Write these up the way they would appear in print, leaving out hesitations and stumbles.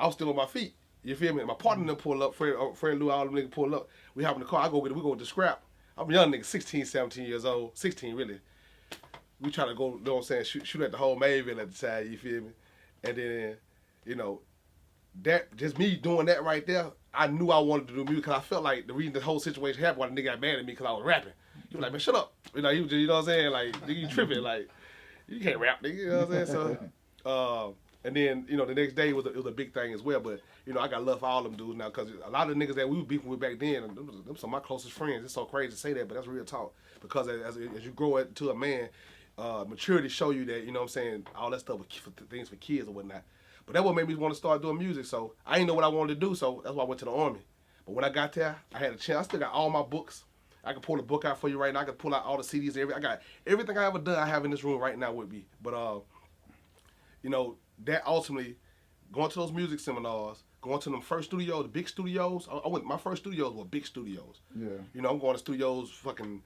was still on my feet. You feel me? My partner them pull up, friend Lou, all them niggas pull up. We hop in the car. I go get it. We go to scrap. I'm a young nigga, 16, 17 years old, 16 really. We try to go, you know what I'm saying, shoot at the whole Mayville at the time. You feel me? And then, you know, that just me doing that right there. I knew I wanted to do music because I felt like the reason the whole situation happened, why the nigga got mad at me because I was rapping. He was like, man, shut up. You know, he was just, you know what I'm saying? Like, nigga, you tripping. Like, you can't rap, nigga. You know what I'm saying? So, and then, you know, the next day it was a big thing as well. But, you know, I got love for all them dudes now because a lot of the niggas that we were beefing with back then, them some of my closest friends. It's so crazy to say that, but that's real talk. Because as you grow to a man, maturity show you that, you know what I'm saying, all that stuff for things for kids or whatnot. But that what made me want to start doing music. So I didn't know what I wanted to do, so that's why I went to the Army. But when I got there, I had a chance. I still got all my books. I can pull the book out for you right now. I can pull out all the CDs. I got everything I ever done. I have in this room right now with me. But you know, that ultimately going to those music seminars, going to them first studios, the big studios. My first studios were big studios. Yeah. You know, I'm going to studios, fucking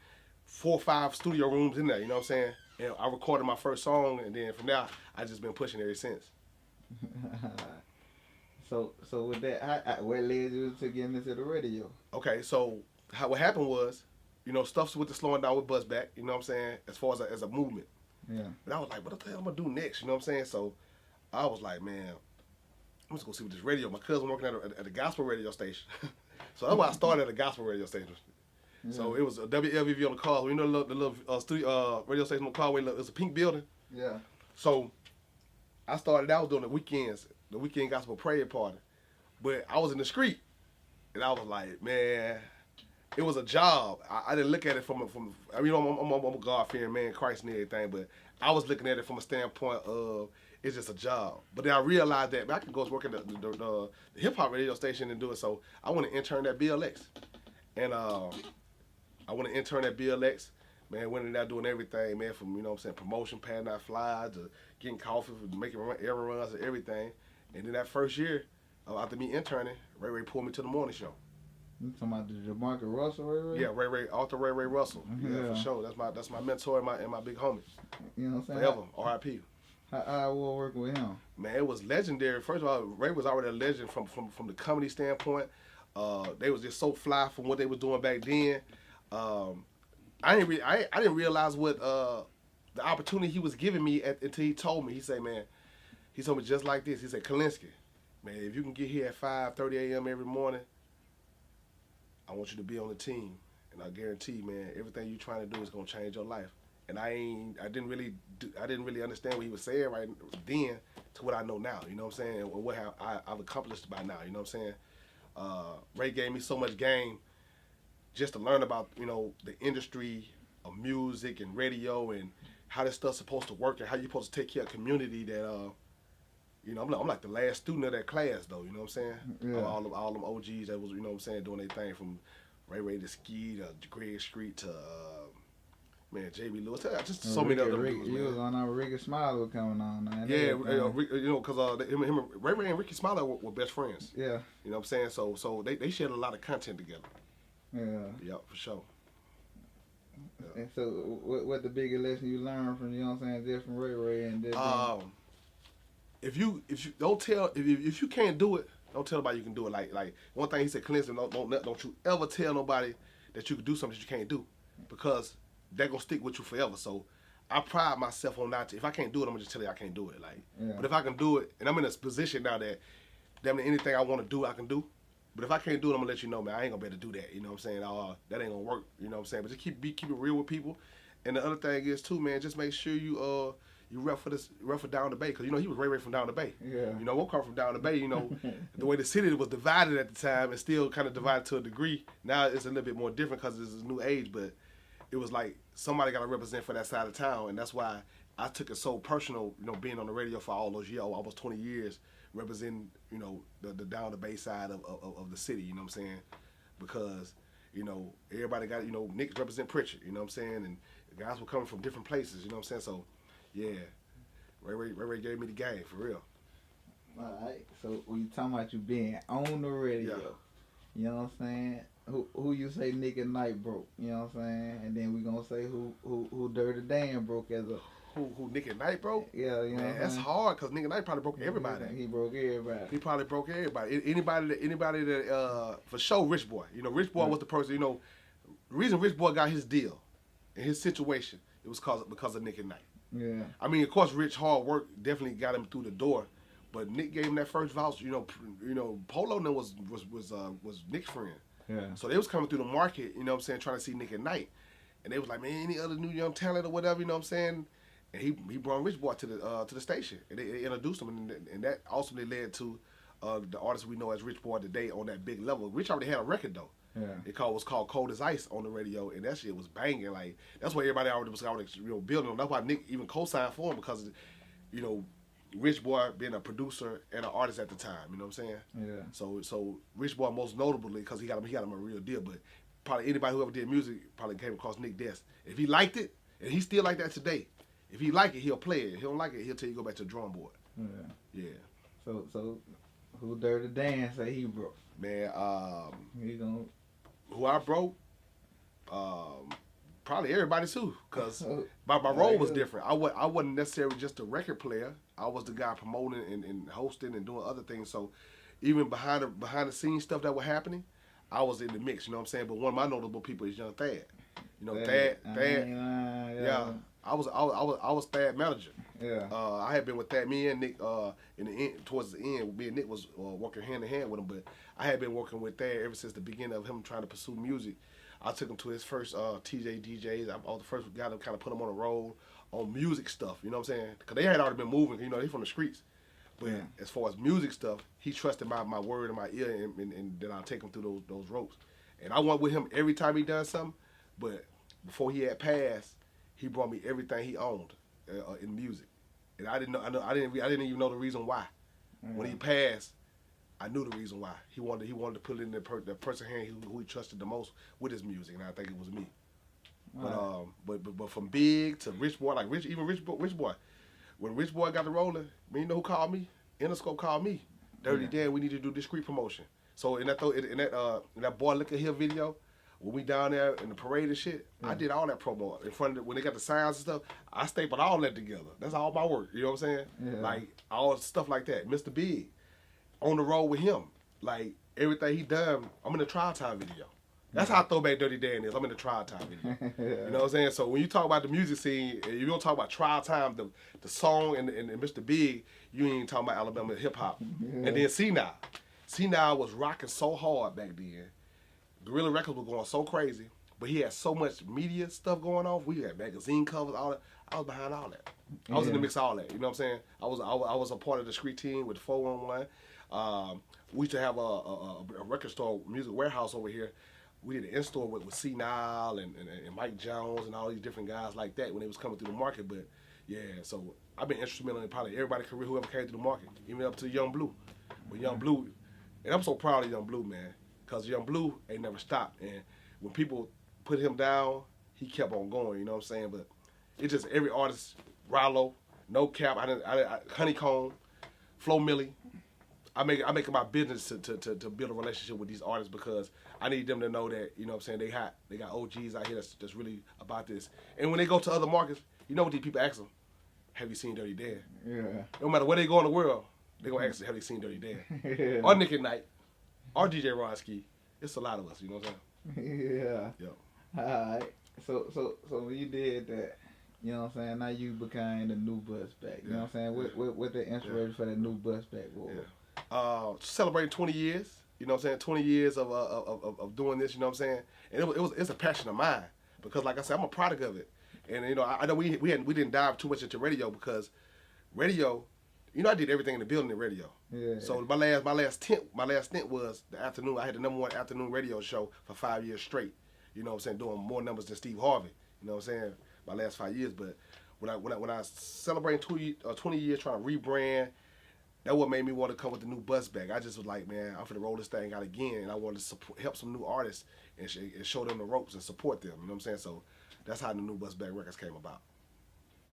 4 or 5 studio rooms in there. You know what I'm saying? And I recorded my first song, and then from there, I just been pushing ever since. So with that, what led you to getting into the radio? Okay, so what happened was, you know, stuff's with the slowing down with Buzz back, you know what I'm saying, as far as a movement. Yeah. But I was like, what the hell am I gonna do next? You know what I'm saying? So I was like, man, I'm just gonna see what this radio. My cousin working at a gospel radio station. So that's why I started at a gospel radio station. Yeah. So it was a WLVV on the car. You know the little studio radio station on the car. It was a pink building. Yeah. So I started out doing the weekend gospel prayer party. But I was in the street, and I was like, man, it was a job. I didn't look at it from I mean, I'm a God-fearing man, Christ and everything, but I was looking at it from a standpoint of it's just a job. But then I realized that I could go work at the hip-hop radio station and do it, so I want to intern at BLX. And I want to intern at BLX. Man, went in there doing everything, man, from, you know what I'm saying, promotion, passing out flyers, to getting coffee, making errand runs and everything. And then that first year, after me interning, Ray pulled me to the morning show. You talking about the DeMarcus Russell, Ray? Yeah, Arthur Ray Russell. Yeah, for sure. That's my mentor and my big homie. You know what I'm saying? Forever, R.I.P. How will work with him? Man, it was legendary. First of all, Ray was already a legend from the comedy standpoint. They was just so fly from what they was doing back then. I didn't realize what the opportunity he was giving me until he told me. He said, man, he told me just like this. He said, Kalinsky, man, if you can get here at 5:30 a.m. every morning, I want you to be on the team, and I guarantee, man, everything you're trying to do is gonna change your life. And I didn't really understand what he was saying right then to what I know now. You know what I'm saying? And what I've accomplished by now. You know what I'm saying? Ray gave me so much game just to learn about, you know, the industry of music and radio and how this stuff's supposed to work and how you're supposed to take care of community that you know, I'm like the last student of that class, though, you know what I'm saying? Yeah. All them OGs that was, you know what I'm saying, doing their thing, from Ray to Ski to Greg Street to, man, J.B. Lewis, just so many other dudes, man. You was on Ricky Smiley coming on, man. Yeah, you know, because Ray and Ricky Smiley were best friends. Yeah. You know what I'm saying? So they shared a lot of content together. Yeah. Yeah, for sure. Yeah. And so what the biggest lesson you learned from, you know what I'm saying, just from Ray and this if you if you can't do it, don't tell nobody you can do it. Like one thing he said, Clinton, don't you ever tell nobody that you can do something that you can't do, because they're gonna stick with you forever. So I pride myself on not to. If I can't do it, I'm gonna just tell you I can't do it. Like, yeah. But if I can do it, and I'm in a position now that damn near anything I want to do, I can do. But if I can't do it, I'm gonna let you know, man, I ain't gonna be able to do that. You know what I'm saying? That ain't gonna work. You know what I'm saying? But just keep it real with people. And the other thing is too, man, just make sure you rep for Down the Bay, because you know he was Ray from Down the Bay. Yeah. You know, we'll come from Down the Bay. You know, the way the city was divided at the time, and still kind of divided to a degree. Now it's a little bit more different because it's a new age, but it was like somebody got to represent for that side of town, and that's why I took it so personal. You know, being on the radio for all those years, almost 20 years, representing, you know, the Down the Bay side of the city. You know what I'm saying? Because, you know, everybody got, you know, Nick represent Pritchard. You know what I'm saying? And the guys were coming from different places. You know what I'm saying? So, yeah, Ray gave me the game for real. All right. So when you talking about you being on the radio, yeah. You know what I'm saying? who you say Nick and Knight broke. You know what I'm saying? And then we gonna say who Dirty Dan broke as a. Who Nick and Knight broke? Yeah, you know. Man, that's hard because Nick and Knight probably broke everybody. He broke everybody. He probably broke everybody. Anybody that for sure Richboy. You know, Richboy was the person. You know, the reason Richboy got his deal and his situation, it was because of Nick and Knight. Yeah. I mean, of course, Rich hard work definitely got him through the door, but Nick gave him that first voucher. You know, Polo then was Nick's friend. Yeah. So they was coming through the market. You know what I'm saying, trying to see Nick and Knight, and they was like, man, any other new young talent or whatever. You know what I'm saying. And he brought Richboy to the station, and they introduced him, and that ultimately led to the artist we know as Richboy today on that big level. Rich already had a record though. Yeah. It was called Cold as Ice on the radio, and that shit was banging. Like that's why everybody already was building on. That's why Nick even co-signed for him because, you know, Richboy being a producer and an artist at the time. You know what I'm saying? Yeah. So Richboy most notably because he got him a real deal, but probably anybody who ever did music probably came across Nick desk. If he liked it, and he's still like that today. If he like it, he'll play it. If he don't like it, he'll tell you go back to the drawing board. Yeah. Yeah. So who Dirty Dan say he broke? Man, He gonna. who I broke, probably everybody too, cause my role was different. I wasn't necessarily just a record player. I was the guy promoting and hosting and doing other things. So even behind the scenes stuff that was happening, I was in the mix. You know what I'm saying? But one of my notable people is Yung Thad. You know, Thad. Yeah. I was Thad manager. Yeah. I had been with Thad. Me and Nick in the end, towards the end, me and Nick was working hand in hand with him. But I had been working with Thad ever since the beginning of him trying to pursue music. I took him to his first TJ DJs. I was the first guy to kind of put him on the road on music stuff. You know what I'm saying? Because they had already been moving. You know, they from the streets. But as far as music stuff, he trusted my word and my ear, and then I'll take him through those ropes. And I went with him every time he done something. But before he had passed, he brought me everything he owned in music, and I didn't even know the reason why. When he passed, I knew the reason why. He wanted to put it in the person hand who he trusted the most with his music, and I think it was me. But from big to Richboy, like Richboy, when Richboy got the rolling, you know who called me? Interscope called me. Dirty Dan, we need to do discreet promotion. So in that Boy Look at Here video, when we down there in the parade and shit, I did all that promo in front of when they got the signs and stuff. I stapled all that together. That's all my work. You know what I'm saying? Yeah. Like all stuff like that. Mr. Big, on the road with him. Like everything he done, I'm in the Trial Time video. That's how Throwback Dirty Dan is. I'm in the Trial Time video. You know what I'm saying? So when you talk about the music scene, and you don't talk about Trial Time, the song and Mr. Big, you ain't talking about Alabama hip hop. And then C-Now. C-Now was rocking so hard back then. Guerrilla Records was going so crazy, but he had so much media stuff going on. We had magazine covers, all that. I was behind all that. I was in the mix of all that. You know what I'm saying? I was a part of the street team with the 411. We used to have a record store, music warehouse over here. We did an in-store with C-Nile and Mike Jones and all these different guys like that when they was coming through the market. But yeah, so I've been instrumental in probably everybody's career, whoever came through the market, even up to Young Blue. But Young Blue, and I'm so proud of Young Blue, man. Because Young Blue ain't never stopped. And when people put him down, he kept on going, you know what I'm saying? But it's just every artist, Rollo, No Cap, Honeycomb, Flo Millie. I make it my business to build a relationship with these artists because I need them to know that, you know what I'm saying, they hot. They got OGs out here that's really about this. And when they go to other markets, you know what these people ask them? Have you seen Dirty Dan? Yeah. No matter where they go in the world, they going to ask them, have you seen Dirty Dan? Or Nick at Night. Or DJ Ronsky. It's a lot of us, you know what I'm saying? Yeah. Yeah. Alright. So when you did that, you know what I'm saying, now you became the new bus back. You know what I'm saying? What the inspiration for that new bus back was? Yeah. Celebrating 20 years, you know what I'm saying? 20 years of doing this, you know what I'm saying? And it's a passion of mine because like I said, I'm a product of it. And you know, I know we didn't dive too much into radio because radio, you know, I did everything in the building in radio. Yeah. So my last stint was the afternoon. I had the #1 afternoon radio show for 5 years straight. You know what I'm saying? Doing more numbers than Steve Harvey. You know what I'm saying? My last 5 years. But when I celebrating 20 years trying to rebrand, that what made me want to come with the new bus back. I just was like, man, I'm finna roll this thing out again, and I wanted to help some new artists and show them the ropes and support them. You know what I'm saying? So that's how the new bus back records came about.